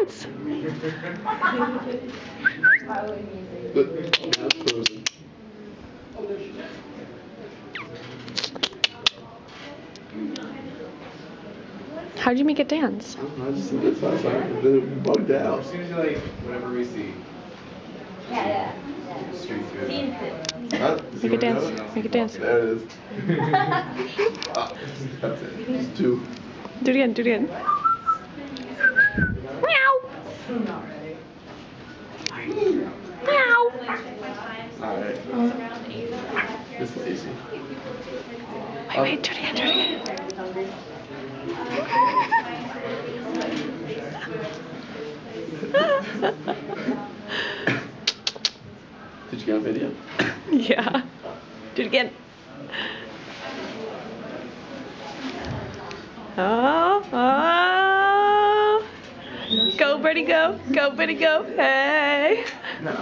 dance. How'd you make it dance? I just did this last night, then it bugged out. As soon as you like whatever we see. Yeah. Street food. Make it dance. Make it dance. There it is. That's it. It's 2. Do it again. Do it again. Meow. Meow. Alright. It's lazy. Wait, do it again. Do it again. Did you get a video? Yeah. Do it again. Oh, oh. Go, birdie, go. Go, birdie, go. Hey. No.